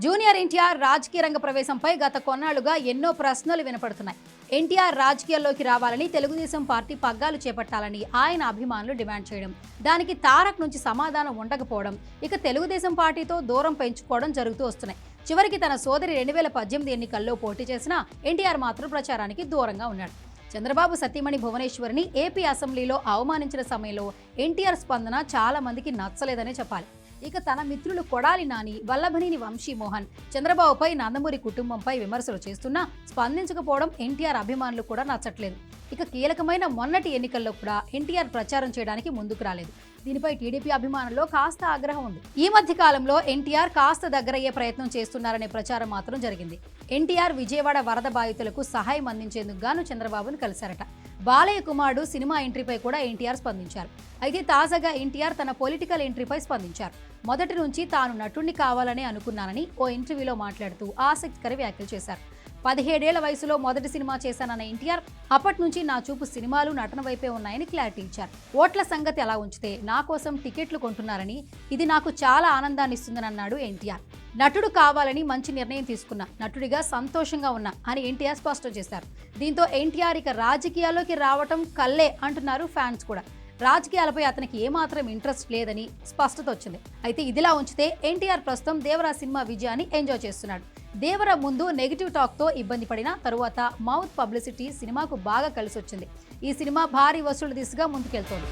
Junior NTR రాజకీయ రంగ ప్రవేశంపై గత కొన్నాళ్లుగా ఎన్నో ప్రశ్నలు వినపడుతున్నాయి. ఎన్టీఆర్ రాజకీయాల్లోకి రావాలని, తెలుగుదేశం పార్టీ పగ్గాలు చేపట్టాలని ఆయన అభిమానులు డిమాండ్ చేయడం, దానికి తారక్ నుంచి సమాధానం ఉండకపోవడం, ఇక తెలుగుదేశం పార్టీతో దూరం పెంచుకోవడం జరుగుతూ వస్తున్నాయి. చివరికి తన సోదరి 2018 ఎన్నికల్లో పోటీ చేసిన ఎన్టీఆర్ మాత్రం ప్రచారానికి దూరంగా ఉన్నాడు. చంద్రబాబు సతీమణి భువనేశ్వరిని ఏపీ అసెంబ్లీలో అవమానించిన సమయంలో ఎన్టీఆర్ స్పందన చాలా మందికి నచ్చలేదనే చెప్పాలి. ఇక తన మిత్రులు కొడాలి నాని, వల్లభనేని వంశీమోహన్ చంద్రబాబుపై, నందమూరి కుటుంబంపై విమర్శలు చేస్తున్నా స్పందించకపోవడం ఎన్టీఆర్ అభిమానులు కూడా నచ్చట్లేదు. ఇక కీలకమైన మొన్నటి ఎన్నికల్లో కూడా ఎన్టీఆర్ ప్రచారం చేయడానికి ముందుకు రాలేదు. దీనిపై టీడీపీ అభిమానుల్లో కాస్త ఆగ్రహం ఉంది. ఈ మధ్య కాలంలో ఎన్టీఆర్ కాస్త దగ్గరయ్యే ప్రయత్నం చేస్తున్నారనే ప్రచారం మాత్రం జరిగింది. ఎన్టీఆర్ విజయవాడ వరద బాధితులకు సహాయం అందించేందుకు గాను చంద్రబాబును కలిశారట. బాలయ్య కుమారుడు సినిమా ఎంట్రీపై కూడా ఎన్టీఆర్ స్పందించారు. అయితే తాజాగా ఎన్టీఆర్ తన పొలిటికల్ ఎంట్రీపై స్పందించారు. మొదటి నుంచి తాను నటుడిని కావాలని అనుకున్నానని ఓ ఇంటర్వ్యూలో మాట్లాడుతూ ఆసక్తికర వ్యాఖ్యలు చేశారు. 17 ఏళ్ల వయసులో మొదటి సినిమా చేశానన్న ఎన్టీఆర్ అప్పటి నుంచి నా చూపు సినిమాలు, నటన వైపే ఉన్నాయని క్లారిటీ ఇచ్చారు. ఓట్ల సంగతి అలా ఉంచితే నా కోసం టికెట్లు కొంటున్నారని, ఇది నాకు చాలా ఆనందాన్ని ఇస్తుందని అన్నాడు ఎన్టీఆర్. నటుడు కావాలని మంచి నిర్ణయం తీసుకున్నా, నటుడిగా సంతోషంగా ఉన్నా అని ఎన్టీఆర్ స్పష్టం చేశారు. దీంతో ఎన్టీఆర్ ఇక రాజకీయాల్లోకి రావటం కల్లే అంటున్నారు ఫ్యాన్స్ కూడా. రాజకీయాలపై అతనికి ఏమాత్రం ఇంట్రెస్ట్ లేదని స్పష్టత వచ్చింది. అయితే ఇదిలా ఉంచితే ఎన్టీఆర్ ప్రస్తుతం దేవరా సినిమా విజయాన్ని ఎంజాయ్ చేస్తున్నాడు. దేవర ముందు నెగిటివ్ టాక్తో ఇబ్బంది పడిన తరువాత మౌత్ పబ్లిసిటీ సినిమాకు బాగా కలిసొచ్చింది. ఈ సినిమా భారీ వసూళ్ల దిశగా ముందుకెళ్తోంది.